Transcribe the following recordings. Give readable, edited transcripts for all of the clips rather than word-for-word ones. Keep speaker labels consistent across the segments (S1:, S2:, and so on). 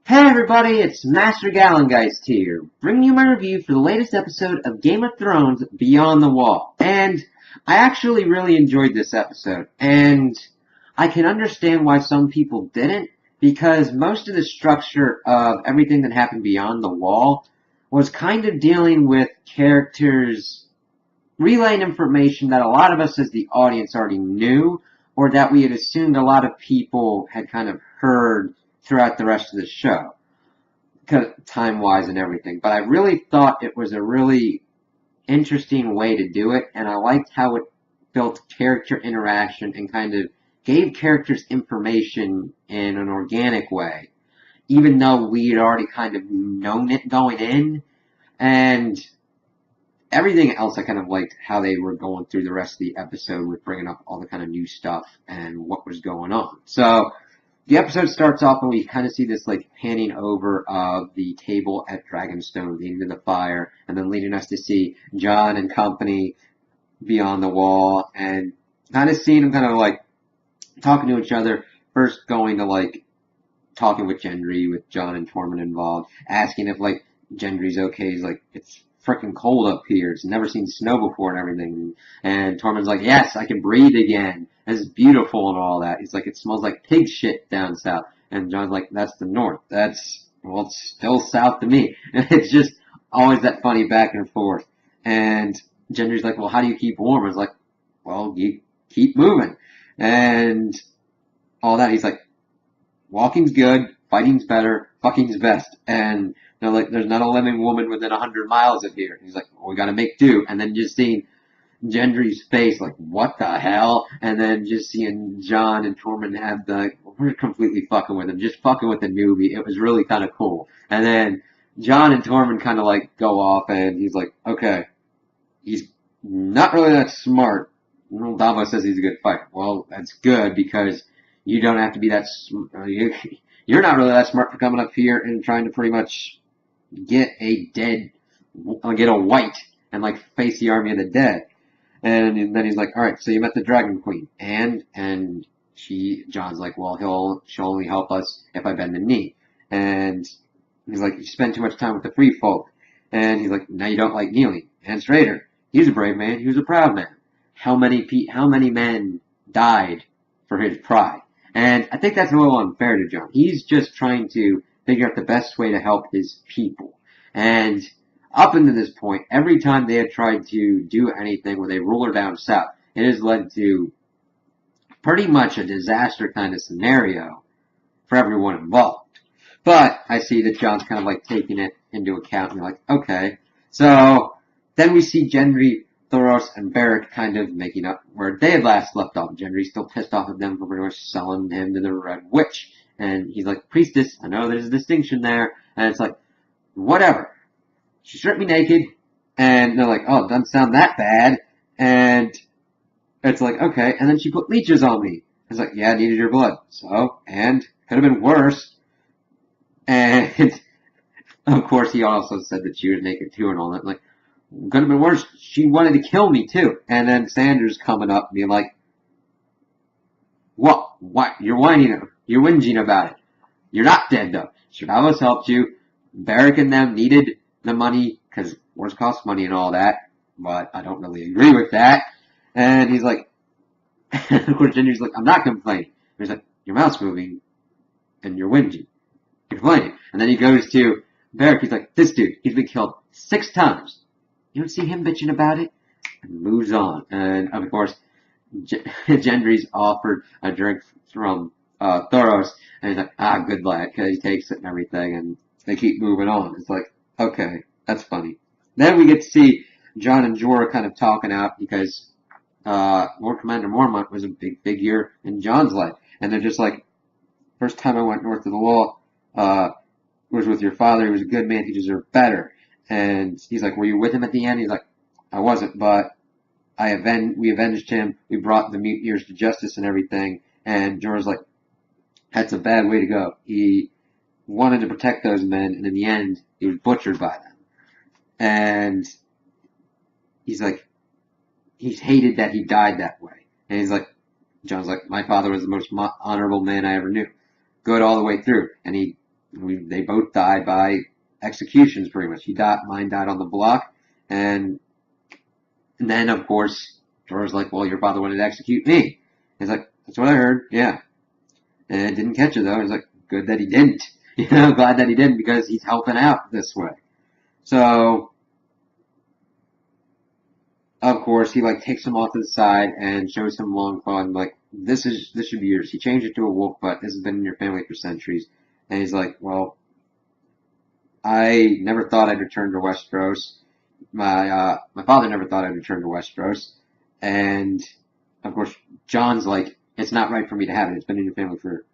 S1: Hey everybody, it's Master Gallengeist here, bringing you my review for the latest episode of Game of Thrones Beyond the Wall. And I actually really enjoyed this episode, and I can understand why some people didn't, because most of the structure of everything that happened beyond the wall was kind of dealing with characters relaying information that a lot of us as the audience already knew, or that we had assumed a lot of people had kind of heard throughout the rest of the show, time-wise and everything. But I really thought it was a really interesting way to do it, and I liked how it built character interaction and kind of gave characters information in an organic way, even though we had already kind of known it going in. And everything else, I kind of liked how they were going through the rest of the episode with bringing up all the kind of new stuff and what was going on. So the episode starts off and we kind of see this like panning over of the table at Dragonstone leading to the fire, and then leading us to see Jon and company beyond the wall, and kind of seeing them kind of like talking to each other. First going to like talking with Gendry, with Jon and Tormund involved, asking if like Gendry's okay. He's like, it's freaking cold up here. It's never seen snow before and everything. And Tormund's like, yes, I can breathe again. It's beautiful and all that. He's like, it smells like pig shit down south. And Jon's like, that's the north. Well, it's still south to me. And it's just always that funny back and forth. And Gendry's like, well, how do you keep warm? I was like, well, you keep moving. And all that. He's like, walking's good, fighting's better, fucking's best. And they're like, there's not a living woman within 100 miles of here. He's like, well, we gotta make do. And then just seeing Gendry's face, like, what the hell? And then just seeing Jon and Tormund have we're completely fucking with him, just fucking with the newbie. It was really kind of cool. And then Jon and Tormund kind of like go off, and he's like, okay, he's not really that smart. Well, Davos says he's a good fighter. Well, that's good because you don't have to be that. You're not really that smart for coming up here and trying to pretty much get get a white and like face the army of the dead. And then he's like, all right, so you met the Dragon Queen, and Jon's like, well, she'll only help us if I bend the knee. And he's like, you spend too much time with the free folk. And he's like, now you don't like kneeling. And Strader, he was a brave man, he was a proud man. How many men died for his pride? And I think that's a little unfair to Jon. He's just trying to figure out the best way to help his people. And up until this point, every time they had tried to do anything with a ruler down south, it has led to pretty much a disaster kind of scenario for everyone involved. But I see that Jon's kind of like taking it into account, and you're like, okay. So then we see Gendry, Thoros, and Beric kind of making up where they had last left off. Gendry's still pissed off at them for pretty much selling him to the Red Witch. And he's like, priestess, I know there's a distinction there. And it's like, whatever. She stripped me naked. And they're like, oh, it doesn't sound that bad. And it's like, okay. And then she put leeches on me. It's like, yeah, I needed your blood. So, and could have been worse. And of course, he also said that she was naked too and all that. Like, could have been worse. She wanted to kill me too. And then Sanders coming up and being like, what? You're whining, you're whinging about it. You're not dead though. Davos helped you. Beric and them needed the money because wars cost money and all that. But I don't really agree with that. And he's like, of course, Gendry's like, I'm not complaining. He's like, your mouth's moving and you're whinging. You're complaining. And then he goes to Beric. He's like, this dude, he's been killed 6 times. You don't see him bitching about it? And moves on. And of course, Gendry's offered a drink from Thoros, and he's like, good lad, because he takes it and everything, and they keep moving on. It's like, okay, that's funny. Then we get to see Jon and Jorah kind of talking out because Lord Commander Mormont was a big figure in Jon's life. And they're just like, first time I went north of the wall was with your father. He was a good man. He deserved better. And he's like, were you with him at the end? He's like, I wasn't, but we avenged him. We brought the mutineers to justice and everything. And Jorah's like, that's a bad way to go. He wanted to protect those men, and in the end, he was butchered by them. And he's like, he's hated that he died that way. And he's like, Jon's like, my father was the most honorable man I ever knew. Good all the way through. And he They both died by executions, pretty much. Mine died on the block, and then of course Jorah's like, "Well, your father wanted to execute me." He's like, "That's what I heard, yeah." And didn't catch it though. He's like, "Good that he didn't." Glad that he didn't because he's helping out this way. So of course, he like takes him off to the side and shows him Longclaw and like, this should be yours. He changed it to a wolf, but this has been in your family for centuries. And he's like, well, I never thought I'd return to Westeros. My father never thought I'd return to Westeros. And of course, Jon's like, it's not right for me to have it. It's been in your family for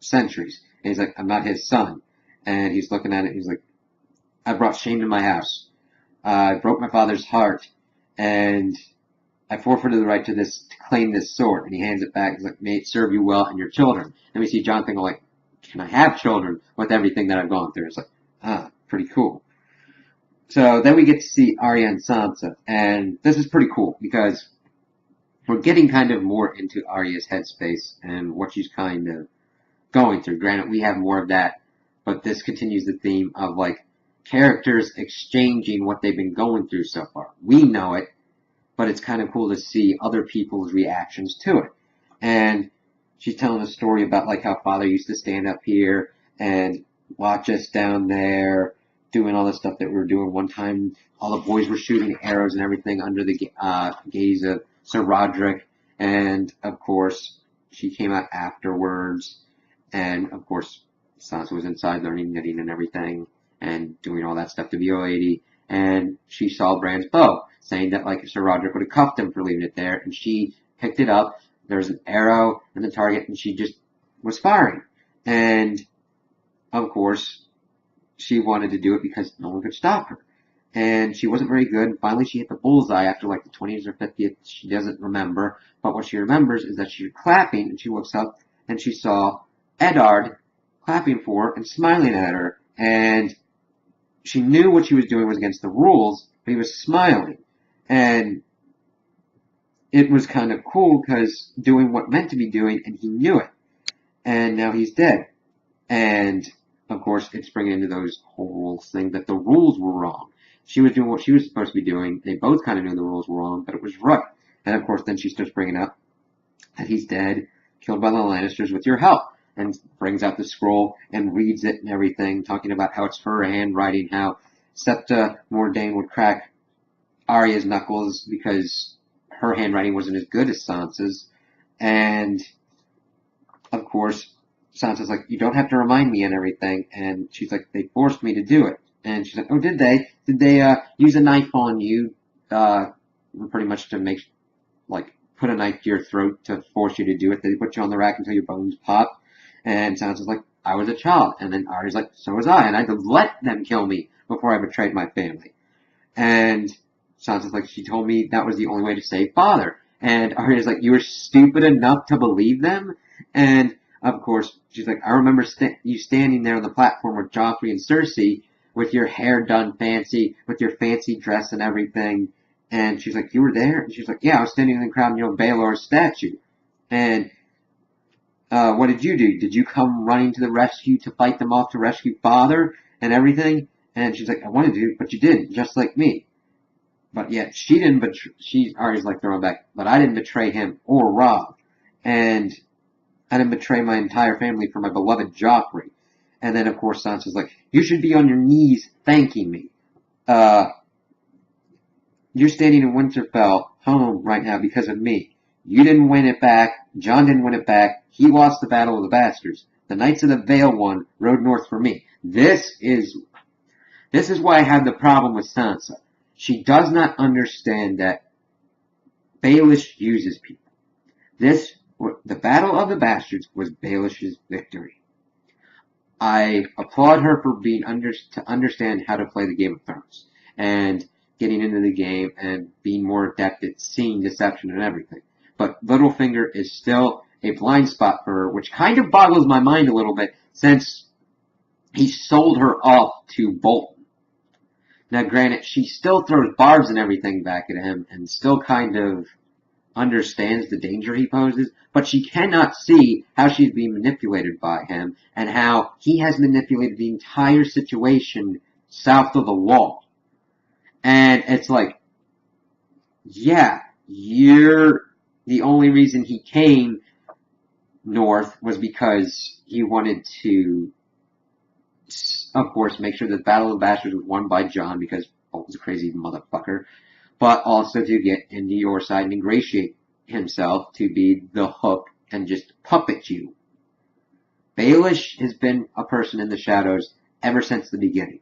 S1: centuries. And he's like, I'm not his son. And he's looking at it. He's like, I brought shame to my house. I broke my father's heart, and I forfeited the right to claim this sword. And he hands it back. He's like, may it serve you well and your children. And we see Jon thinking like, can I have children with everything that I've gone through? It's like, pretty cool. So then we get to see Arya and Sansa, and this is pretty cool because we're getting kind of more into Arya's headspace and what she's kind of going through. Granted, we have more of that, but this continues the theme of like characters exchanging what they've been going through so far. We know it, but it's kind of cool to see other people's reactions to it. And she's telling a story about like how father used to stand up here and watch us down there doing all the stuff that we were doing. One time, all the boys were shooting arrows and everything under the gaze of Sir Roderick. And of course, she came out afterwards. And of course, Sansa was inside learning knitting and everything and doing all that stuff to be a lady. And she saw Bran's bow, saying that like Sir Roderick would have cuffed him for leaving it there. And she picked it up. There was an arrow in the target, and she just was firing. And of course, she wanted to do it because no one could stop her. And she wasn't very good. Finally, she hit the bullseye after like the 20th or 50th. She doesn't remember. But what she remembers is that she was clapping, and she looks up, and she saw Eddard clapping for her and smiling at her. And she knew what she was doing was against the rules, but he was smiling. And it was kind of cool because doing what meant to be doing, and he knew it. And now he's dead. And of course, it's bringing into those whole thing that the rules were wrong. She was doing what she was supposed to be doing. They both kind of knew the rules were wrong, but it was right. And of course, then she starts bringing up that he's dead, killed by the Lannisters with your help, and brings out the scroll and reads it and everything, talking about how it's her handwriting, how Septa Mordane would crack Arya's knuckles because her handwriting wasn't as good as Sansa's. And of course, Sansa's like, you don't have to remind me and everything. And she's like, they forced me to do it. And she's like, oh, did they? Did they use a knife on you pretty much to make, like, put a knife to your throat to force you to do it? Did they put you on the rack until your bones pop? And Sansa's like, I was a child. And then Arya's like, so was I. And I had to let them kill me before I betrayed my family. And Sansa's like, she told me that was the only way to save father. And Arya's like, you were stupid enough to believe them? And of course, she's like, I remember you standing there on the platform with Joffrey and Cersei with your hair done fancy, with your fancy dress and everything. And she's like, you were there? And she's like, yeah, I was standing in the crowd near Baelor's statue. And what did you do? Did you come running to the rescue to fight them off to rescue father and everything? And she's like, I wanted to, but you didn't, just like me. But yet, she didn't betray, Arya's like throwing back, but I didn't betray him or Robb. And I didn't betray my entire family for my beloved Joffrey. And then, of course, Sansa's like, you should be on your knees thanking me. You're standing in Winterfell home right now because of me. You didn't win it back. Jon didn't win it back. He lost the Battle of the Bastards. The Knights of the Vale won, rode north for me. This is why I have the problem with Sansa. She does not understand that Baelish uses people. The Battle of the Bastards was Baelish's victory. I applaud her for being to understand how to play the Game of Thrones and getting into the game and being more adept at seeing deception and everything. But Littlefinger is still a blind spot for her, which kind of boggles my mind a little bit since he sold her off to Bolton. Now, granted, she still throws barbs and everything back at him and still kind of understands the danger he poses, but she cannot see how she's being manipulated by him and how he has manipulated the entire situation south of the wall. And it's like, yeah, you're the only reason he came north was because he wanted to, of course, make sure that the Battle of the Bastards was won by Jon because Bolt was a crazy motherfucker, but also to get into your side and ingratiate himself to be the hook and just puppet you. Baelish has been a person in the shadows ever since the beginning.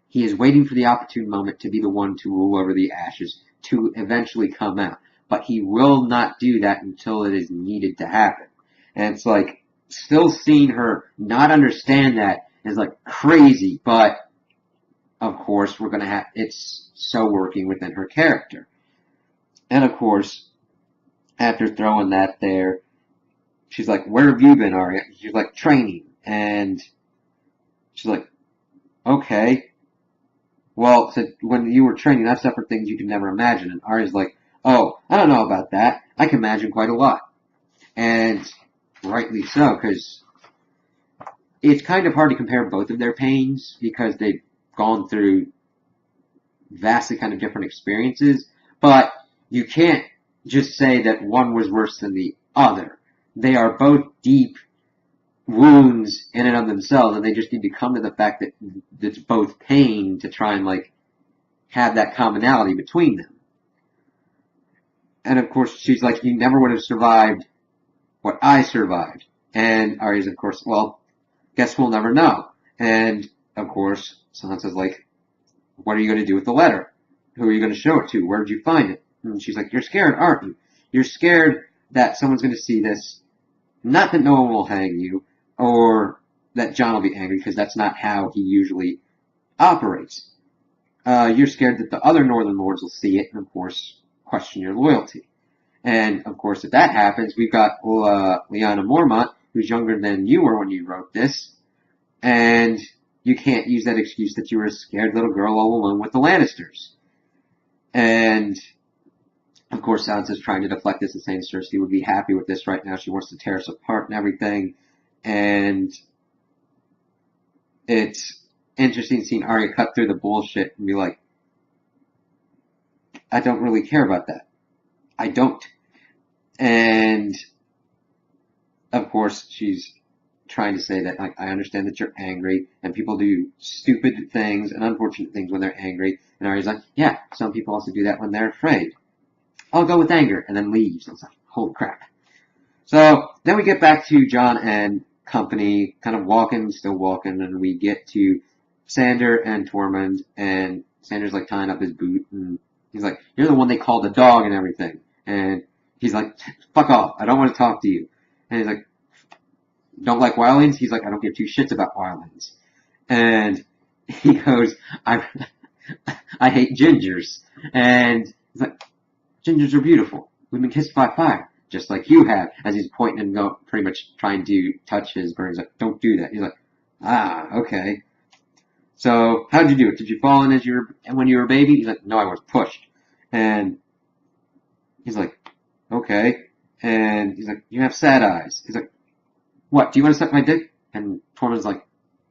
S1: He is waiting for the opportune moment to be the one to rule over the ashes, to eventually come out. But he will not do that until it is needed to happen. And it's like, still seeing her not understand that is like crazy, but of course we're gonna have, it's so working within her character. And of course, after throwing that there, she's like, where have you been, Arya? She's like, training. And she's like, okay. Well, so when you were training, I've suffered things you could never imagine. And Arya's like, oh, I don't know about that. I can imagine quite a lot. And rightly so, because it's kind of hard to compare both of their pains because they've gone through vastly kind of different experiences. But you can't just say that one was worse than the other. They are both deep wounds in and of themselves, and they just need to come to the fact that it's both pain to try and like have that commonality between them. And of course, she's like, you never would have survived what I survived. And Arya's, of course, well, guess we'll never know. And of course, Sansa's like, what are you going to do with the letter? Who are you going to show it to? Where did you find it? And she's like, you're scared, aren't you? You're scared that someone's going to see this. Not that no one will hang you, or that Jon will be angry, because that's not how he usually operates. You're scared that the other Northern Lords will see it, and of course, question your loyalty. And of course, if that happens, we've got Lyanna Mormont, who's younger than you were when you wrote this, and you can't use that excuse that you were a scared little girl all alone with the Lannisters. And of course, Sansa's trying to deflect this and saying Cersei would be happy with this right now. She wants to tear us apart and everything. And it's interesting seeing Arya cut through the bullshit and be like, I don't really care about that. I don't. And of course, she's trying to say that, like, I understand that you're angry and people do stupid things and unfortunate things when they're angry. And Arya's like, yeah, some people also do that when they're afraid. I'll go with anger, and then leaves. I was like, holy crap. So then we get back to Jon and company, kind of still walking, and we get to Sandor and Tormund, and Sandor's like tying up his boot, and he's like, you're the one they called a dog and everything. And he's like, fuck off, I don't want to talk to you. And he's like, don't like wildlings? He's like, I don't give two shits about wildlings. And he goes, I hate gingers. And he's like, gingers are beautiful. We've been kissed by fire, just like you have. As he's pointing and pretty much trying to touch his burn. He's like, don't do that. He's like, okay. So, how'd you do it? Did you fall in when you were a baby? He's like, no, I was pushed. And he's like, okay. And he's like, you have sad eyes. He's like, what? Do you want to suck my dick? And Tormund's like,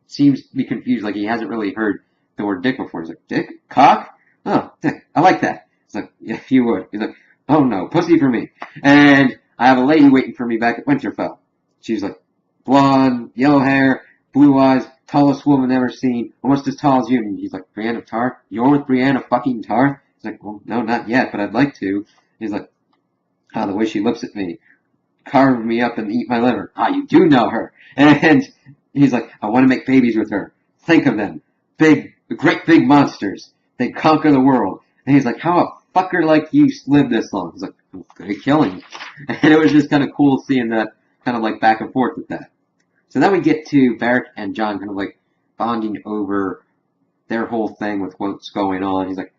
S1: seems to be confused, like he hasn't really heard the word dick before. He's like, dick? Cock? Oh, dick. I like that. He's like, yeah, you would. He's like, oh no, pussy for me. And I have a lady waiting for me back at Winterfell. She's like, blonde, yellow hair, blue eyes, tallest woman ever seen, almost as tall as you. And he's like, Brienne of Tarth? You're with Brienne of fucking Tarth? He's like, well, no, not yet, but I'd like to. He's like, the way she looks at me, carve me up and eat my liver. You do know her. And he's like, I want to make babies with her. Think of them. Great big monsters. They conquer the world. And he's like, how a fucker like you lived this long? He's like, I'm good at killing. And it was just kind of cool seeing that kind of like back and forth with that. So then we get to Beric and Jon kind of like bonding over their whole thing with what's going on. He's like,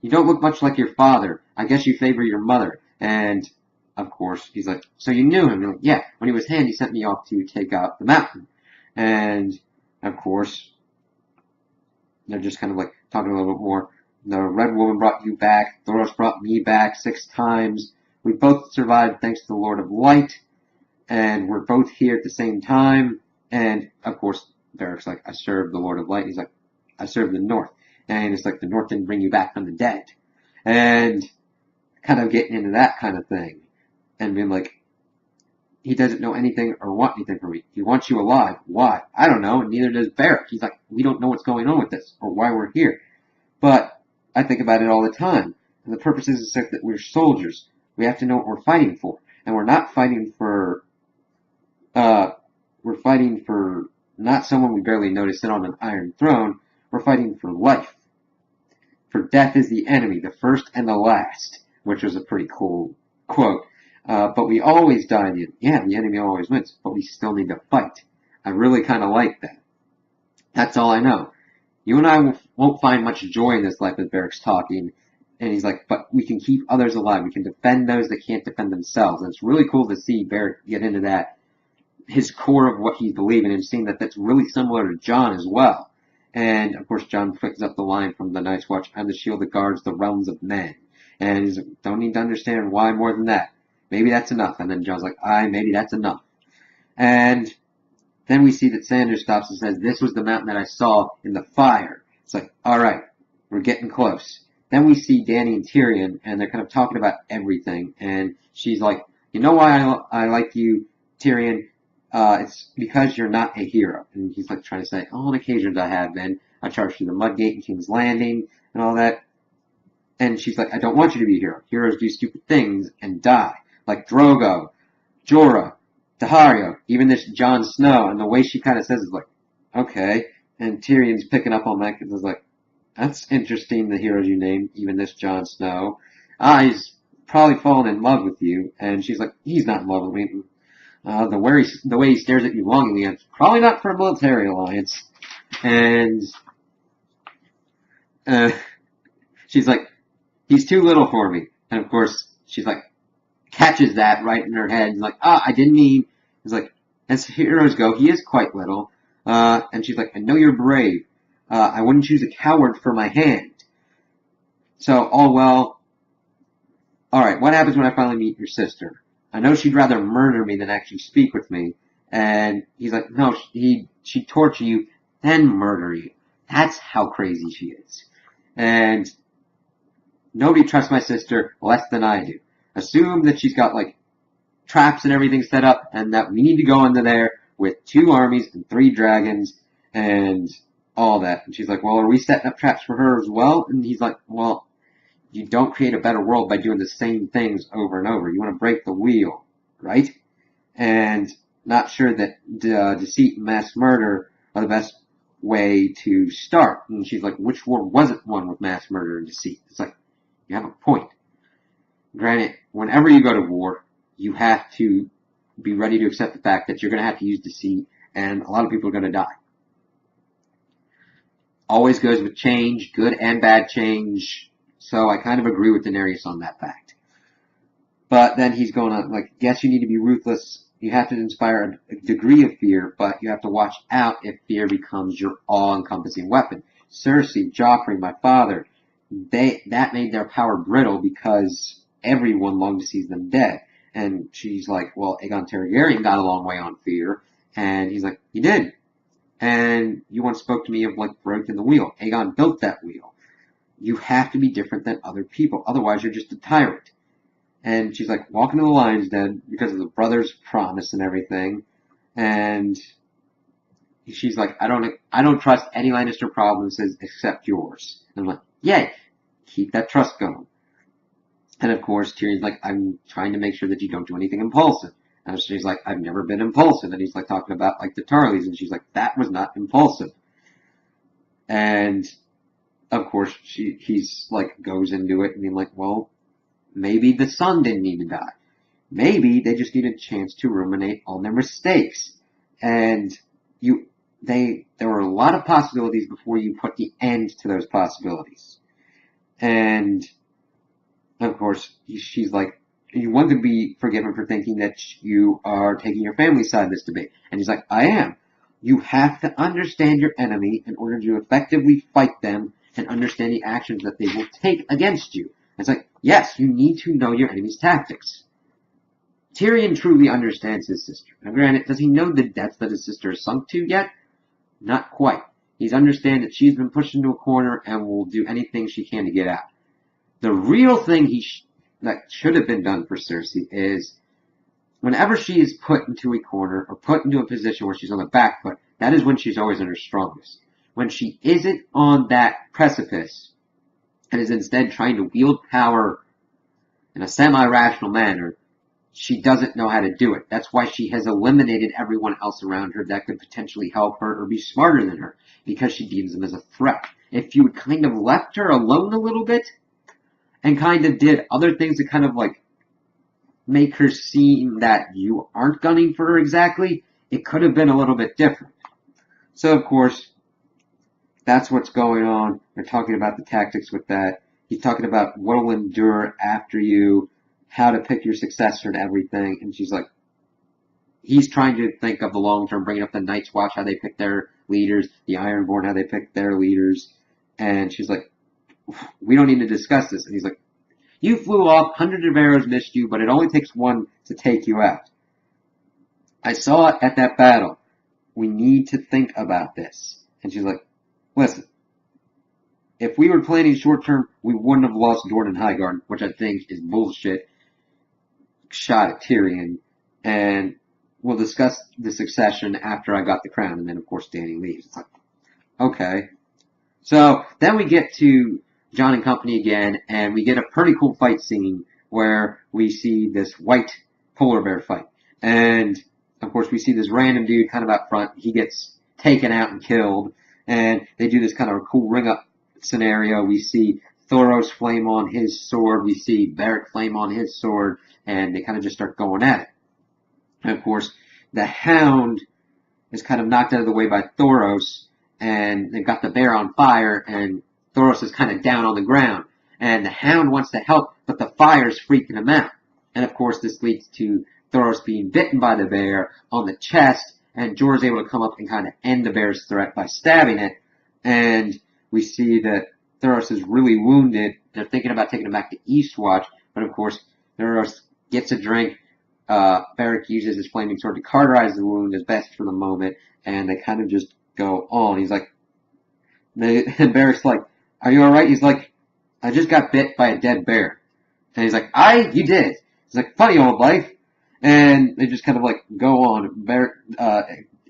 S1: you don't look much like your father. I guess you favor your mother. And of course, he's like, so you knew him? Like, yeah, when he was hand, he sent me off to take out the mountain. And of course, they're just kind of like talking a little bit more. The Red Woman brought you back. Thoros brought me back 6 times. We both survived thanks to the Lord of Light, and we're both here at the same time. And of course, Varric's like, I serve the Lord of Light. He's like, I serve the North. And it's like, the North didn't bring you back from the dead. And kind of getting into that kind of thing. And being like, he doesn't know anything or want anything from me. He wants you alive. Why? I don't know. And neither does Varric. He's like, we don't know what's going on with this or why we're here. But I think about it all the time. And the purpose is that we're soldiers. We have to know what we're fighting for. And we're not fighting for, not someone we barely notice sit on an iron throne. We're fighting for life. For death is the enemy, the first and the last, which was a pretty cool quote. But we always die in the end. Yeah, the enemy always wins, but we still need to fight. I really kind of like that. That's all I know. You and I won't find much joy in this life as Varric's talking. And he's like, but we can keep others alive. We can defend those that can't defend themselves. And it's really cool to see Varric get into that, his core of what he's believing, and seeing that that's really similar to Jon as well. And, of course, Jon picks up the line from the Night's Watch, I'm the shield that guards the realms of men. And he's like, don't need to understand why more than that. Maybe that's enough. And then Jon's like, maybe that's enough. And then we see that Sanders stops and says, this was the mountain that I saw in the fire. It's like, alright, we're getting close. Then we see Dany and Tyrion, and they're kind of talking about everything. And she's like, you know why I like you, Tyrion? It's because you're not a hero. And he's like trying to say, on occasions I have been. I charged through the Mudgate and King's Landing and all that. And she's like, I don't want you to be a hero. Heroes do stupid things and die. Like Drogo, Jorah, Daario, even this Jon Snow. And the way she kind of says is like, okay. And Tyrion's picking up on that because it's like, that's interesting, the heroes you named, even this Jon Snow. He's probably fallen in love with you. And she's like, he's not in love with me. The way he stares at you longingly, it's probably not for a military alliance. And she's like, he's too little for me. And of course, she's like, catches that right in her head. Like, I didn't mean. He's like, as heroes go, he is quite little. And she's like, I know you're brave. I wouldn't choose a coward for my hand. So, all well. Alright, what happens when I finally meet your sister? I know she'd rather murder me than actually speak with me. And he's like, no, she'd torture you, then murder you. That's how crazy she is. And nobody trusts my sister less than I do. Assume that she's got, like, traps and everything set up, and that we need to go into there with 2 armies and 3 dragons and all that. And she's like, well, are we setting up traps for her as well? And he's like, well, you don't create a better world by doing the same things over and over. You want to break the wheel, right? And not sure that deceit and mass murder are the best way to start. And she's like, which war wasn't won with mass murder and deceit? It's like, you have a point. Granted, whenever you go to war, you have to be ready to accept the fact that you're going to have to use deceit, and a lot of people are going to die. Always goes with change, good and bad change, so I kind of agree with Daenerys on that fact. But then he's going on, like, yes, you need to be ruthless, you have to inspire a degree of fear, but you have to watch out if fear becomes your all-encompassing weapon. Cersei, Joffrey, my father, that made their power brittle because everyone longed to see them dead. And she's like, well, Aegon Targaryen got a long way on fear. And he's like, he did. And you once spoke to me of, like, breaking the wheel. Aegon built that wheel. You have to be different than other people. Otherwise, you're just a tyrant. And she's like, walking to the Lion's Den because of the brother's promise and everything. And she's like, I don't trust any Lannister provinces except yours. And I'm like, yay, keep that trust going. And of course, Tyrion's like, I'm trying to make sure that you don't do anything impulsive. And she's like, I've never been impulsive. And he's like talking about like the Tarleys, and she's like, that was not impulsive. And of course, he's like goes into it and being like, well, maybe the son didn't need to die. Maybe they just needed a chance to ruminate on their mistakes. And there were a lot of possibilities before you put the end to those possibilities. And of course, she's like, you want to be forgiven for thinking that you are taking your family's side in this debate. And he's like, I am. You have to understand your enemy in order to effectively fight them and understand the actions that they will take against you. It's like, Yes, you need to know your enemy's tactics. Tyrion truly understands his sister. Now granted, does he know the depths that his sister is sunk to yet? Not quite. He's understand that she's been pushed into a corner and will do anything she can to get out. The real thing that should have been done for Cersei is whenever she is put into a corner or put into a position where she's on the back foot, that is when she's always at her strongest. When she isn't on that precipice and is instead trying to wield power in a semi-rational manner, she doesn't know how to do it. That's why she has eliminated everyone else around her that could potentially help her or be smarter than her, because she deems them as a threat. If you would kind of left her alone a little bit and kind of did other things to kind of like make her seem that you aren't gunning for her exactly, it could have been a little bit different. So, of course, that's what's going on. They're talking about the tactics with that. He's talking about what will endure after you, how to pick your successor and everything. And she's like, he's trying to think of the long term, bringing up the Night's Watch, how they pick their leaders, the Ironborn, how they pick their leaders. And she's like, we don't need to discuss this. And he's like, you flew off, hundreds of arrows missed you, but it only takes one to take you out. I saw it at that battle. We need to think about this. And she's like, listen, if we were planning short term, we wouldn't have lost Jordan Highgarden, which I think is bullshit. Shot at Tyrion. And we'll discuss the succession after I got the crown. And then, of course, Dany leaves. It's like, okay. So then we get to Jon and company again, and we get a pretty cool fight scene where we see this white polar bear fight. And, of course, we see this random dude kind of out front. He gets taken out and killed. And they do this kind of a cool ring-up scenario. We see Thoros flame on his sword. We see Beric flame on his sword. And they kind of just start going at it. And, of course, the Hound is kind of knocked out of the way by Thoros. And they've got the bear on fire. And Thoros is kind of down on the ground. And the Hound wants to help, but the fire's freaking him out. And, of course, this leads to Thoros being bitten by the bear on the chest. And Jorah's able to come up and kind of end the bear's threat by stabbing it. And we see that Thoros is really wounded. They're thinking about taking him back to Eastwatch. But, of course, Thoros gets a drink. Beric uses his flaming sword to cauterize the wound as best for the moment. And they kind of just go on. He's like, and Beric's like, are you alright? He's like, I just got bit by a dead bear. And he's like, you did. He's like, funny old life. And they just kind of like go on. Beric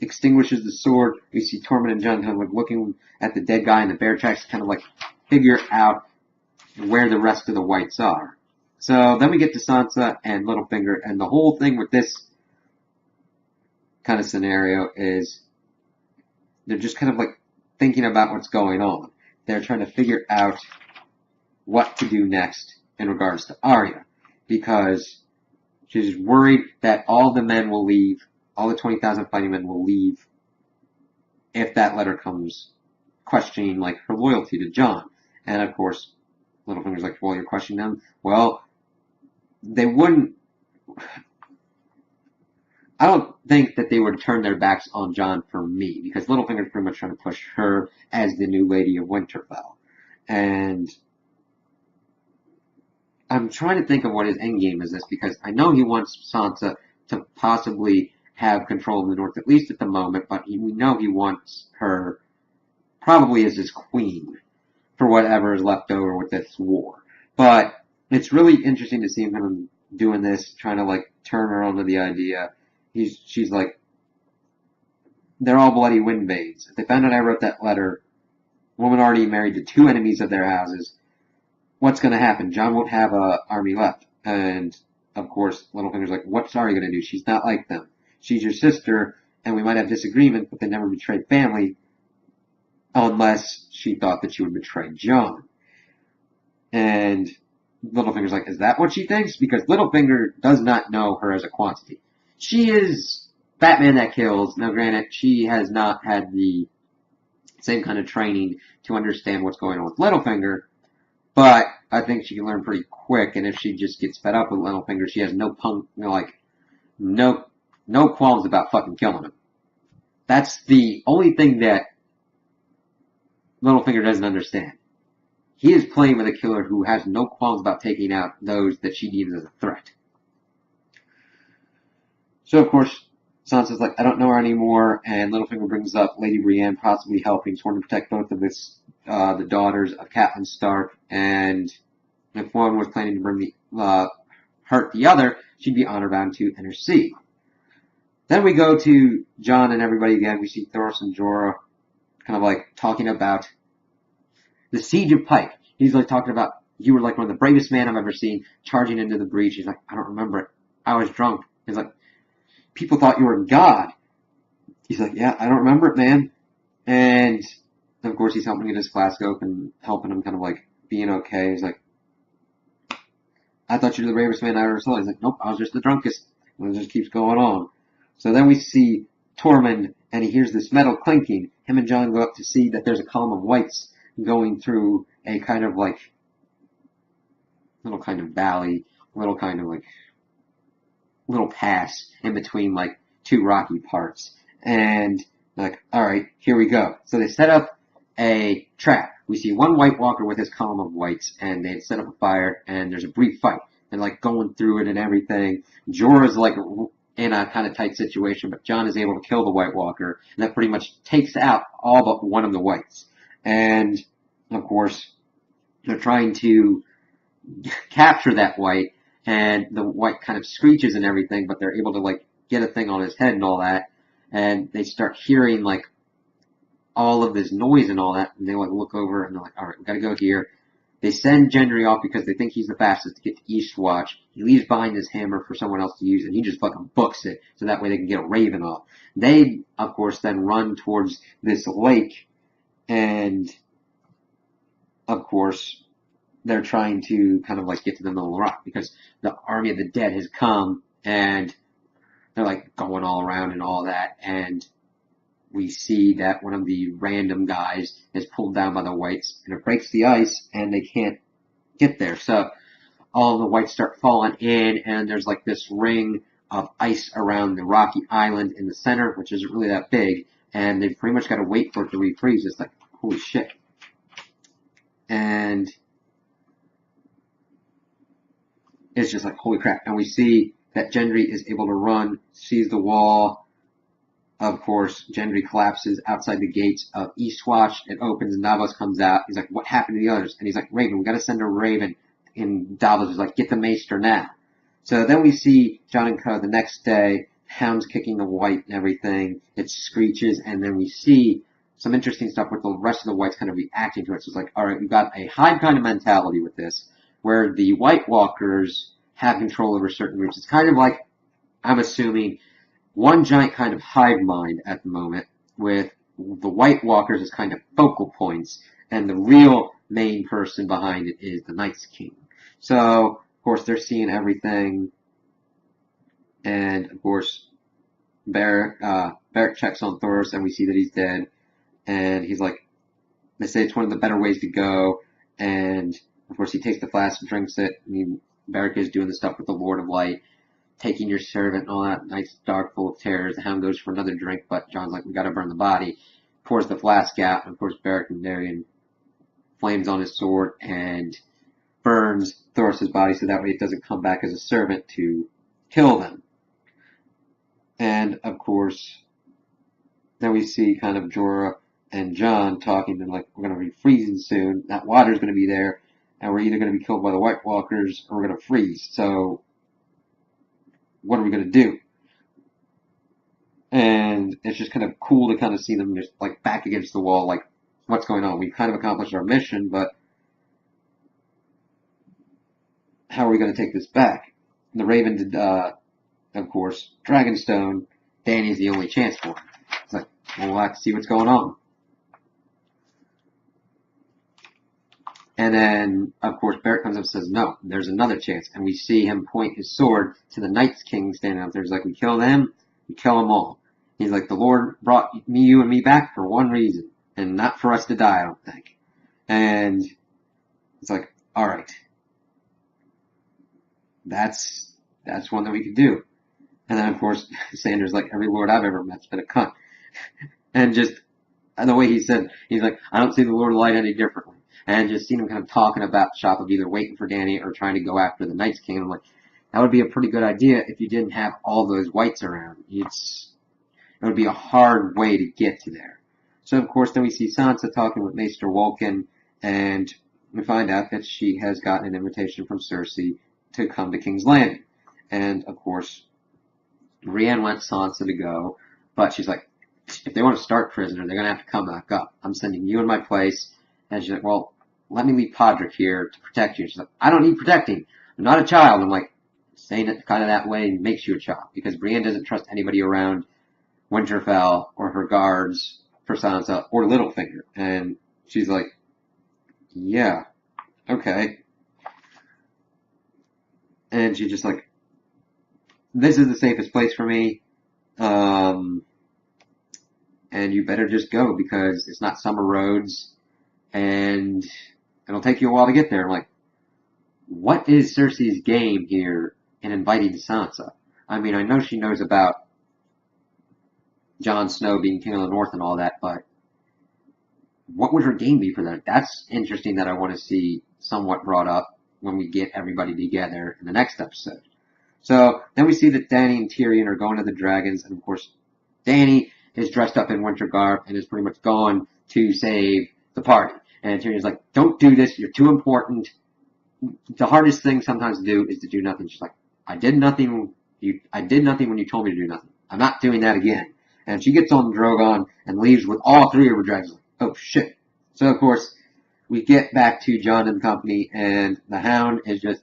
S1: extinguishes the sword. We see Tormund and Jon kind of like looking at the dead guy in the bear tracks to kind of like figure out where the rest of the whites are. So then we get to Sansa and Littlefinger, and the whole thing with this kind of scenario is they're just kind of like thinking about what's going on. They're trying to figure out what to do next in regards to Arya, because she's worried that all the men will leave, all the 20,000 fighting men will leave if that letter comes questioning like her loyalty to Jon. And of course, Littlefinger's like, well, you're questioning them? Well, they wouldn't. I don't think that they would turn their backs on Jon for me, because Littlefinger's pretty much trying to push her as the new Lady of Winterfell. And I'm trying to think of what his endgame is this, because I know he wants Sansa to possibly have control of the North, at least at the moment, but we know he wants her probably as his queen for whatever is left over with this war. But it's really interesting to see him kind of doing this, trying to like turn her onto the idea. She's like, they're all bloody windbanes. If they found out I wrote that letter, woman already married to two enemies of their houses, what's going to happen? Jon won't have an army left. And, of course, Littlefinger's like, what's Arya going to do? She's not like them. She's your sister, and we might have disagreement, but they never betrayed family unless she thought that she would betray Jon. And Littlefinger's like, is that what she thinks? Because Littlefinger does not know her as a quantity. She is Batman that kills. Now, granted, she has not had the same kind of training to understand what's going on with Littlefinger, but I think she can learn pretty quick, and if she just gets fed up with Littlefinger, she has no qualms about fucking killing him. That's the only thing that Littlefinger doesn't understand. he is playing with a killer who has no qualms about taking out those that she deems as a threat. So, of course, Sansa's like, I don't know her anymore, and Littlefinger brings up Lady Brienne possibly helping, sworn to protect both of the daughters of Catelyn Stark, and if one was planning to bring hurt the other, she'd be honor bound to intercede. Then we go to Jon and everybody again. We see Thoros and Jorah kind of like talking about the Siege of Pike. He's like talking about, you were like one of the bravest men I've ever seen, charging into the breach. He's like, I don't remember it. I was drunk. He's like, people thought you were God. He's like, yeah, I don't remember it, man. And of course he's helping get his flask open, helping him kind of like being okay. He's like, I thought you were the bravest man I ever saw. He's like, nope, I was just the drunkest. And it just keeps going on. So then we see Tormund, and he hears this metal clinking. Him and Jon go up to see that there's a column of whites going through a kind of like little kind of valley, little kind of like little pass in between like two rocky parts. And like, alright, here we go. So they set up a trap. We see one White Walker with his column of whites, and they set up a fire, and there's a brief fight. And like going through it and everything. Jorah's like in a kind of tight situation, but Jon is able to kill the White Walker, and that pretty much takes out all but one of the whites. And of course, they're trying to capture that white, and the white kind of screeches and everything, but they're able to like get a thing on his head and all that, and they start hearing like all of this noise and all that, and they like look over and they're like, alright, we gotta go here. They send Gendry off because they think he's the fastest to get to Eastwatch. He leaves behind his hammer for someone else to use, and he just fucking books it, so that way they can get a Raven off. They, of course, then run towards this lake, and of course, they're trying to kind of like get to the middle of the rock, because the army of the dead has come, and they're like going all around and all that, and we see that one of the random guys is pulled down by the whites, and it breaks the ice, and they can't get there. So all the whites start falling in, and there's like this ring of ice around the rocky island in the center, which isn't really that big, and they've pretty much got to wait for it to refreeze. It's like, holy shit. And it's just like, holy crap. And we see that Gendry is able to run, sees the wall. Of course, Gendry collapses outside the gates of Eastwatch. It opens and Davos comes out. He's like, what happened to the others? And he's like, Raven, we gotta send a Raven. And Davos is like, get the maester now. So then we see Jon and Co. the next day, hounds kicking the white and everything. It screeches, and then we see some interesting stuff with the rest of the whites kind of reacting to it. So it's like, alright, we've got a hive kind of mentality with this, where the White Walkers have control over certain groups. It's kind of like, I'm assuming, one giant kind of hive mind at the moment, with the White Walkers as kind of focal points, and the real main person behind it is the Night's King. So, of course, they're seeing everything, and of course, Beric checks on Thoros, and we see that he's dead, and he's like, they say it's one of the better ways to go, and of course he takes the flask and drinks it. I mean, Beric is doing the stuff with the Lord of Light, taking your servant and all that nice dark full of terrors. The Hound goes for another drink, but Jon's like, we gotta burn the body. Pours the flask out, and of course Beric and Darion flames on his sword and burns Thoros' body so that way it doesn't come back as a servant to kill them. And of course, then we see kind of Jorah and Jon talking, and like, we're gonna be freezing soon. That water's gonna be there, and we're either gonna be killed by the White Walkers or we're gonna freeze. So what are we going to do? And it's just kind of cool to kind of see them just like back against the wall, like, what's going on? We've kind of accomplished our mission, but how are we going to take this back? And the Raven did, of course, Dragonstone. Dany's the only chance for him. It's like, well, we'll have to see what's going on. And then, of course, Beric comes up and says, no, there's another chance. And we see him point his sword to the Night's King standing out there. He's like, we kill them, we kill them all. He's like, the Lord brought me, you, and me back for one reason, and not for us to die, I don't think. And it's like, alright. That's one that we could do. And then, of course, Sandor's like, every Lord I've ever met's been a cunt. And just, the way he said, he's like, I don't see the Lord of Light any differently. And just seeing him kind of talking about the shop of either waiting for Dany or trying to go after the Night's King. I'm like, that would be a pretty good idea if you didn't have all those whites around. It would be a hard way to get to there. So, of course, then we see Sansa talking with Maester Wolkan, and we find out that she has gotten an invitation from Cersei to come to King's Landing. And, of course, Brienne wants Sansa to go, but she's like, if they want to start prisoner, they're going to have to come back up. I'm sending you in my place. And she's like, well, let me leave Podrick here to protect you. She's like, I don't need protecting. I'm not a child. I'm like, saying it kind of that way makes you a child, because Brienne doesn't trust anybody around Winterfell or her guards for Sansa or Littlefinger. And she's like, yeah, okay. And she's just like, this is the safest place for me. And you better just go, because it's not summer roads and it'll take you a while to get there. I'm like, what is Cersei's game here in inviting Sansa? I mean, I know she knows about Jon Snow being king of the North and all that, but what would her game be for that? That's interesting that I want to see somewhat brought up when we get everybody together in the next episode. So then we see that Dany and Tyrion are going to the dragons, and of course Dany is dressed up in winter garb and is pretty much gone to save the party. And Tyrion's like, don't do this, you're too important. The hardest thing sometimes to do is to do nothing. She's like, I did nothing when you told me to do nothing. I'm not doing that again. And she gets on Drogon and leaves with all three of her dragons. Like, oh shit. So of course, we get back to Jon and company, and the Hound is just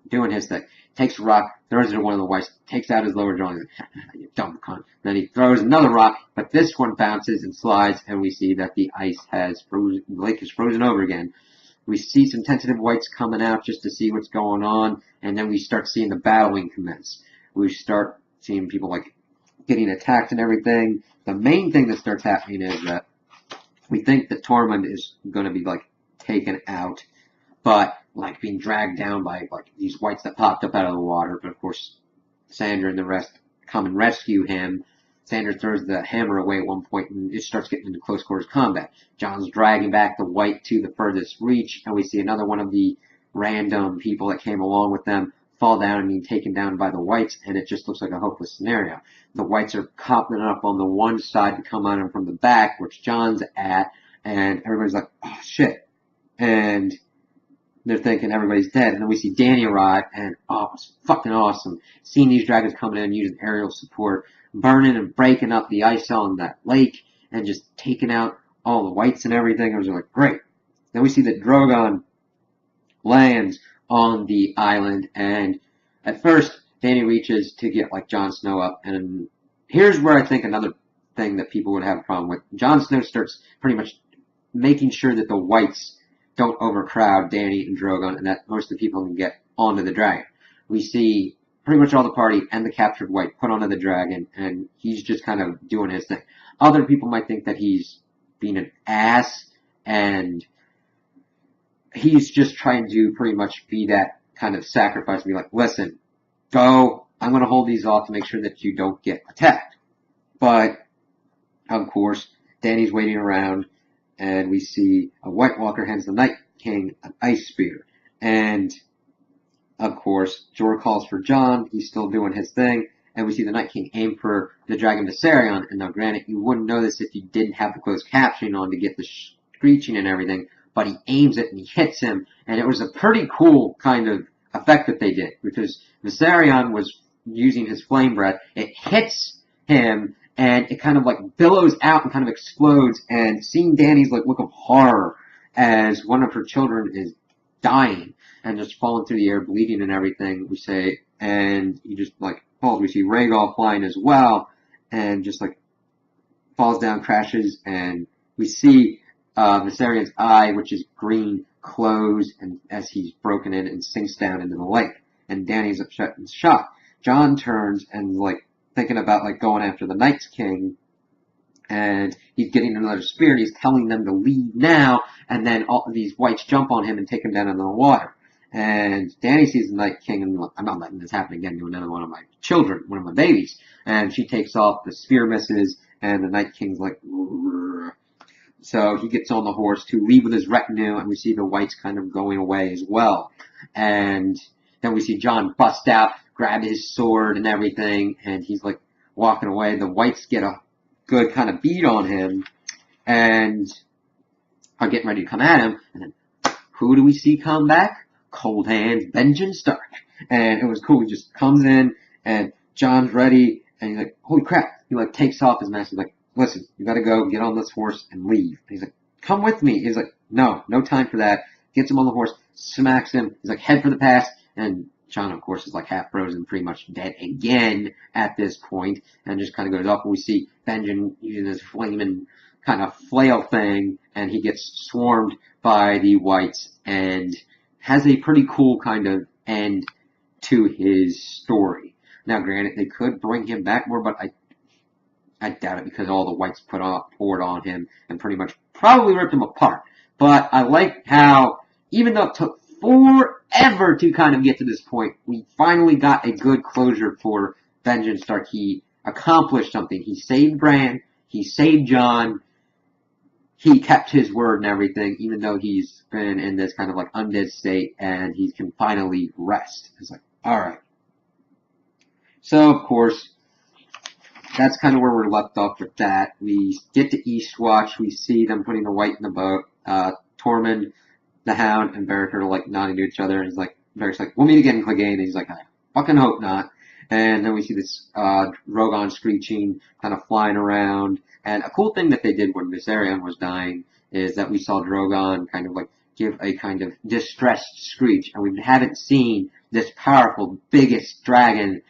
S1: doing his thing. Takes a rock, throws it at one of the whites, takes out his lower jaw, and like, you dumb cunt. Then he throws another rock, but this one bounces and slides, and we see that the ice has frozen, the lake is frozen over again. We see some tentative whites coming out just to see what's going on, and then we start seeing the battling commence. We start seeing people like getting attacked and everything. The main thing that starts happening is that we think that Tormund is going to be like taken out, but like being dragged down by like these whites that popped up out of the water. But of course, Sandor and the rest come and rescue him. Sandor throws the hammer away at one point, and it starts getting into close quarters combat. Jon's dragging back the white to the furthest reach, and we see another one of the random people that came along with them fall down and being taken down by the whites, and it just looks like a hopeless scenario. The whites are copping up on the one side to come at him from the back, which Jon's at, and everybody's like, oh shit. And they're thinking everybody's dead, and then we see Dany arrive, and oh, it's fucking awesome. Seeing these dragons coming in using aerial support, burning and breaking up the ice on that lake, and just taking out all the whites and everything. It was like, great. Then we see that Drogon lands on the island, and at first, Dany reaches to get like Jon Snow up, and here's where I think another thing that people would have a problem with. Jon Snow starts pretty much making sure that the whites don't overcrowd Dany and Drogon, and that most of the people can get onto the dragon. We see pretty much all the party and the captured white put onto the dragon, and he's just kind of doing his thing. Other people might think that he's being an ass, and he's just trying to pretty much be that kind of sacrifice, be like, listen, go, I'm going to hold these off to make sure that you don't get attacked. But, of course, Dany's waiting around, and we see a White Walker hands the Night King an ice spear. And, of course, Jorah calls for Jon. He's still doing his thing. And we see the Night King aim for the Dragon Viserion. And now, granted, you wouldn't know this if you didn't have the closed captioning on to get the screeching and everything. But he aims it and he hits him. And it was a pretty cool kind of effect that they did. Because Viserion was using his flame breath. It hits him, and it kind of like billows out and kind of explodes, and seeing Dany's like look of horror as one of her children is dying and just falling through the air, bleeding and everything, we say, and he just like falls. We see Rhaegal flying as well, and just like falls down, crashes, and we see Viserion's eye, which is green, close, and as he's broken in and sinks down into the lake, and Dany's upset and shocked. Jon turns and like thinking about like going after the Night's King, and he's getting another spear, and he's telling them to leave now, and then all these whites jump on him and take him down into the water. And Dany sees the Night King, and like, I'm not letting this happen again to another one of my children, one of my babies. And she takes off, the spear misses, and the Night King's like, So he gets on the horse to leave with his retinue, and we see the whites kind of going away as well. And then we see Jon bust out, grab his sword and everything, and he's like walking away. The whites get a good kind of beat on him and are getting ready to come at him. And then who do we see come back? Cold Hands, Benjen Stark. And it was cool. He just comes in, and Jon's ready, and he's like, holy crap. He like takes off his mask. He's like, listen, you gotta go, get on this horse, and leave. And he's like, come with me. He's like, no time for that. Gets him on the horse, smacks him. He's like, head for the pass. And Jon, of course, is like half frozen, pretty much dead again at this point, and just kind of goes off. And we see Benjen using his flaming kind of flail thing, and he gets swarmed by the whites, and has a pretty cool kind of end to his story. Now, granted, they could bring him back more, but I doubt it because all the whites poured on him and pretty much probably ripped him apart. But I like how, even though it took forever to kind of get to this point, we finally got a good closure for Benjen Stark. He accomplished something. He saved Bran. He saved Jon. He kept his word and everything, even though he's been in this kind of like undead state, and he can finally rest. It's like, alright. So, of course, that's kind of where we're left off with that. We get to Eastwatch. We see them putting the white in the boat. Tormund, the Hound, and Beric are like nodding to each other. And he's like, Beric's like, we'll meet again in Clegane. And he's like, I fucking hope not. And then we see this Drogon screeching, kind of flying around. And a cool thing that they did when Viserion was dying is that we saw Drogon kind of like give a kind of distressed screech. And we haven't seen this powerful, biggest dragon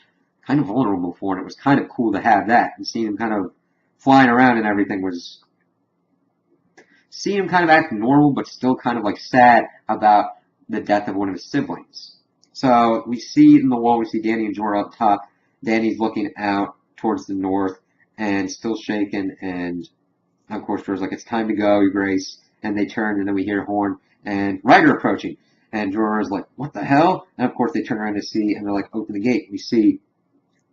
S1: kind of vulnerable before. And it was kind of cool to have that. And seeing him kind of flying around and everything was... Seeing him kind of act normal, but still kind of like sad about the death of one of his siblings. So we see in the wall, we see Dany and Jorah up top. Dany's looking out towards the north and still shaken. And of course, Jorah's like, it's time to go, Your Grace. And they turn, and then we hear Horn and Ryder approaching. And Jorah's like, what the hell? And of course, they turn around to see, and they're like, open the gate. We see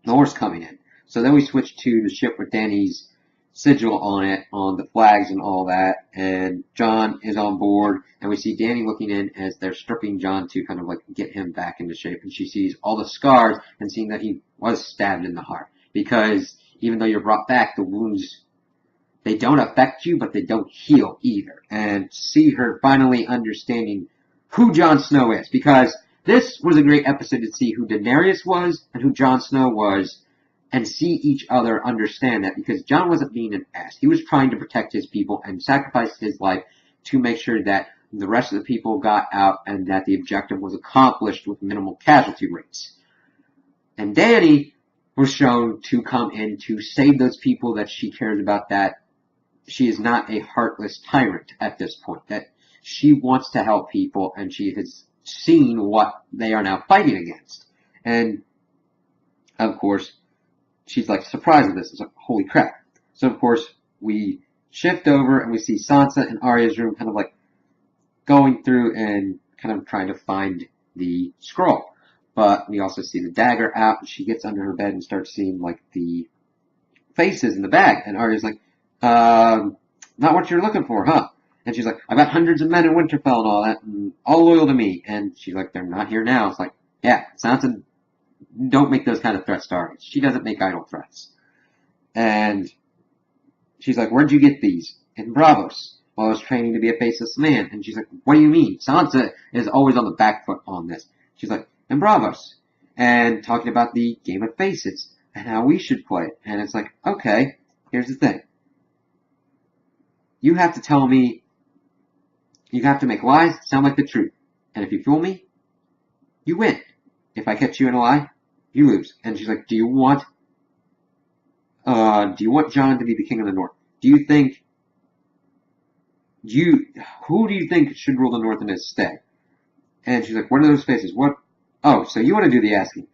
S1: the horse coming in. So then we switch to the ship with Dany's sigil on it, on the flags and all that, and Jon is on board, and we see Dany looking in as they're stripping Jon to kind of like get him back into shape, and she sees all the scars and seeing that he was stabbed in the heart, because even though you're brought back, the wounds, they don't affect you, but they don't heal either, and see her finally understanding who Jon Snow is, because this was a great episode to see who Daenerys was and who Jon Snow was, and see each other understand that, because Jon wasn't being an ass. He was trying to protect his people and sacrifice his life to make sure that the rest of the people got out and that the objective was accomplished with minimal casualty rates. And Dany was shown to come in to save those people that she cares about, that she is not a heartless tyrant at this point, that she wants to help people and she has seen what they are now fighting against. And, of course, she's like surprised at this. It's like, holy crap. So, of course, we shift over and we see Sansa in Arya's room kind of like going through and kind of trying to find the scroll. But we also see the dagger out, and she gets under her bed and starts seeing like the faces in the bag. And Arya's like, not what you're looking for, huh? And she's like, I've got hundreds of men in Winterfell and all that, and all loyal to me. And she's like, they're not here now. It's like, yeah, Sansa, don't make those kind of threats to Arya. She doesn't make idle threats. And she's like, where'd you get these? In Braavos, while I was training to be a faceless man. And she's like, what do you mean? Sansa is always on the back foot on this. She's like, in Braavos. And talking about the game of faces and how we should play it. And it's like, okay, here's the thing. You have to tell me, you have to make lies sound like the truth. And if you fool me, you win. If I catch you in a lie, you lose. And she's like, do you want Jon to be the king of the North? Who do you think should rule the North in his stead? And she's like, what are those faces? What? Oh, so you want to do the asking.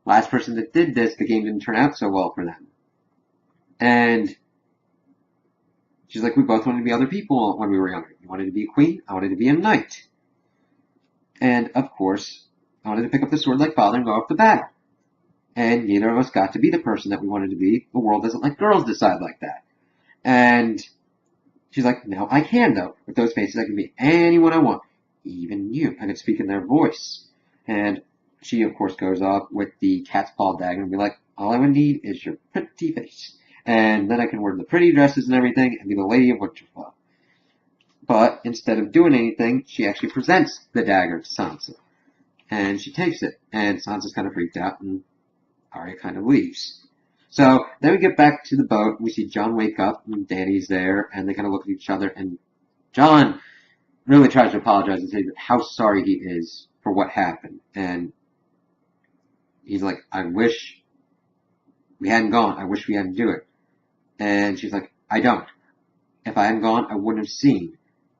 S1: Last person that did this, the game didn't turn out so well for them. And she's like, we both wanted to be other people when we were younger. You wanted to be a queen, I wanted to be a knight. And, of course, I wanted to pick up the sword like father and go off to battle. And neither of us got to be the person that we wanted to be. The world doesn't let girls decide like that. And She's like, now I can though. With those faces, I can be anyone I want. Even you. I can speak in their voice. And she, of course, goes off with the cat's paw dagger and be like, all I would need is your pretty face. And then I can wear the pretty dresses and everything and be the Lady of Winterfell. But instead of doing anything, she actually presents the dagger to Sansa. And she takes it. And Sansa's kind of freaked out and Arya kind of leaves. So then we get back to the boat. We see Jon wake up and Dany's there. And they kind of look at each other. And Jon really tries to apologize and say how sorry he is for what happened. And he's like, I wish we hadn't gone. I wish we hadn't do it. And she's like, I don't. If I hadn't gone, I wouldn't have seen.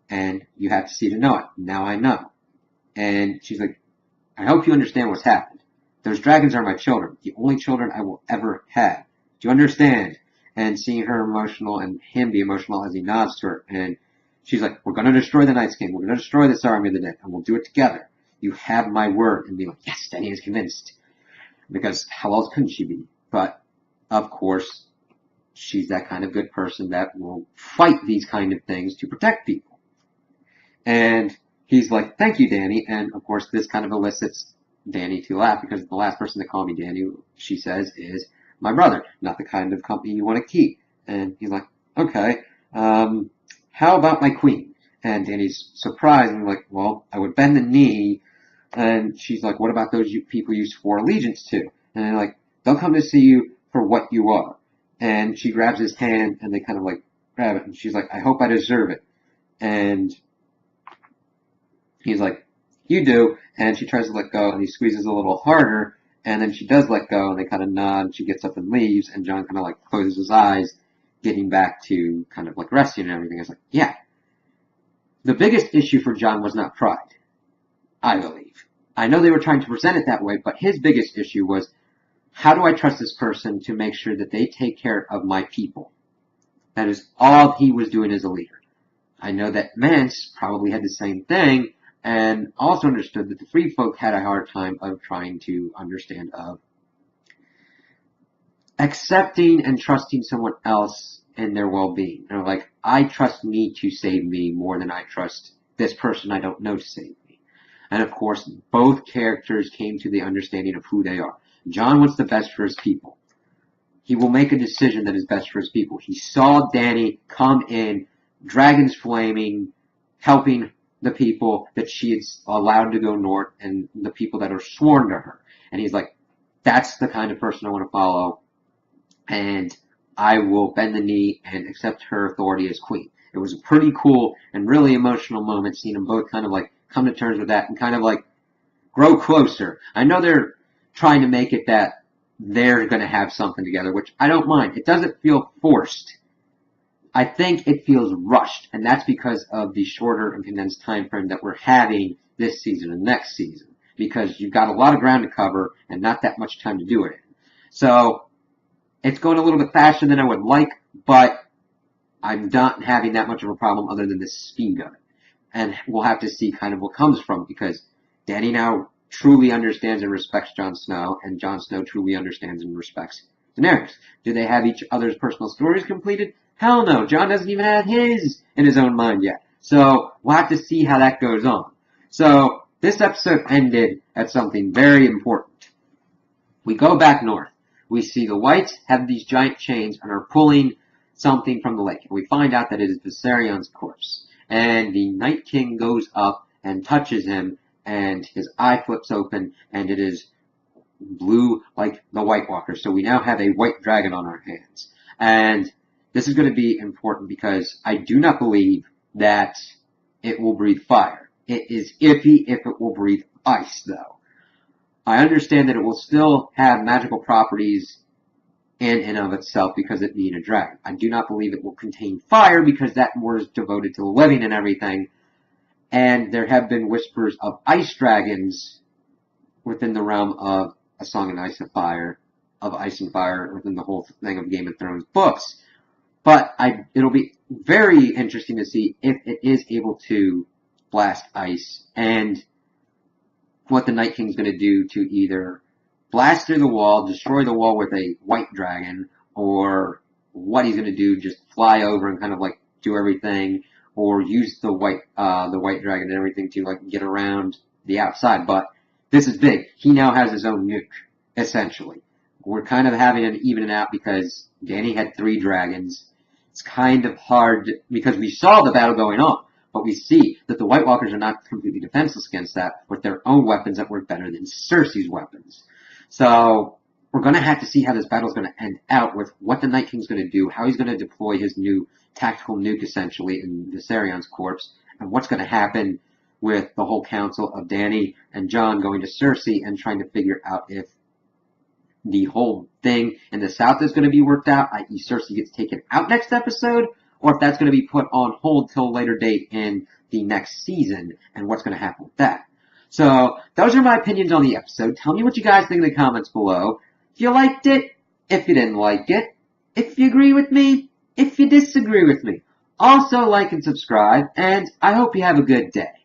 S1: And you have to see to know it. Now I know. And she's like, I hope you understand what's happened. Those dragons are my children. The only children I will ever have. Do you understand? And seeing her emotional and him be emotional as he nods to her. And she's like, we're going to destroy the Night's King. We're going to destroy this army of the dead. And we'll do it together. You have my word. And be like, yes, Dany is convinced. Because how else couldn't she be? But, of course, she's that kind of good person that will fight these kind of things to protect people. And he's like, thank you, Dany. And, of course, this kind of elicits Dany to laugh because the last person to call me Dany, she says, is my brother. Not the kind of company you want to keep. And he's like, okay, how about my queen? And Dany's surprised and like, well, I would bend the knee. And she's like, what about those people you swore allegiance to? And they're like, they'll come to see you for what you are. And she grabs his hand and they kind of like grab it. And she's like, I hope I deserve it. And he's like, you do. And she tries to let go and he squeezes a little harder. And then she does let go and they kind of nod. And she gets up and leaves. And Jon kind of like closes his eyes, getting back to kind of like resting and everything. It's like, yeah. The biggest issue for Jon was not pride, I believe. I know they were trying to present it that way, but his biggest issue was, how do I trust this person to make sure that they take care of my people? That is all he was doing as a leader. I know that Mance probably had the same thing, and also understood that the free folk had a hard time of trying to understand of accepting and trusting someone else in their well-being. You know, like, I trust me to save me more than I trust this person I don't know to save me. And of course, both characters came to the understanding of who they are. Jon wants the best for his people. He will make a decision that is best for his people. He saw Dany come in, dragons flaming, helping the people that she had allowed to go north and the people that are sworn to her. And he's like, that's the kind of person I want to follow. And I will bend the knee and accept her authority as queen. It was a pretty cool and really emotional moment seeing them both kind of like come to terms with that and kind of like grow closer. I know they're trying to make it that they're going to have something together, which I don't mind. It doesn't feel forced. I think it feels rushed, and that's because of the shorter and condensed time frame that we're having this season and next season, because you've got a lot of ground to cover and not that much time to do it in. So it's going a little bit faster than I would like, but I'm not having that much of a problem other than the speed of it. And we'll have to see kind of what comes from, because Dany now truly understands and respects Jon Snow, and Jon Snow truly understands and respects Daenerys. Do they have each other's personal stories completed? Hell no. Jon doesn't even have his in his own mind yet. So we'll have to see how that goes on. So this episode ended at something very important. We go back north. We see the Whites have these giant chains and are pulling something from the lake. And we find out that it is Viserion's corpse. And the Night King goes up and touches him, and his eye flips open, and it is blue like the White Walker. So we now have a white dragon on our hands. And this is going to be important because I do not believe that it will breathe fire. It is iffy if it will breathe ice, though. I understand that it will still have magical properties in and of itself because it being a dragon. I do not believe it will contain fire because that word is devoted to the living and everything. And there have been whispers of ice dragons within the realm of A Song of Ice and Fire, within the whole thing of Game of Thrones books. But it'll be very interesting to see if it is able to blast ice and what the Night King's going to do to either blast through the wall, destroy the wall with a white dragon, or what he's going to do, just fly over and kind of like do everything, or use the white dragon and everything to like get around the outside. But this is big. He now has his own nuke, essentially. We're kind of having an even it out because Danny had 3 dragons. It's kind of hard because we saw the battle going on, but we see that the White Walkers are not completely defenseless against that with their own weapons that work better than Cersei's weapons. So we're going to have to see how this battle is going to end out with what the Night King's going to do, how he's going to deploy his new tactical nuke essentially in Viserion's corpse, and what's going to happen with the whole council of Danny and Jon going to Cersei and trying to figure out if the whole thing in the south is going to be worked out, i.e. Cersei gets taken out next episode, or if that's going to be put on hold till a later date in the next season, and what's going to happen with that. So, those are my opinions on the episode. Tell me what you guys think in the comments below. If you liked it, if you didn't like it, if you agree with me, if you disagree with me. Also like and subscribe, and I hope you have a good day.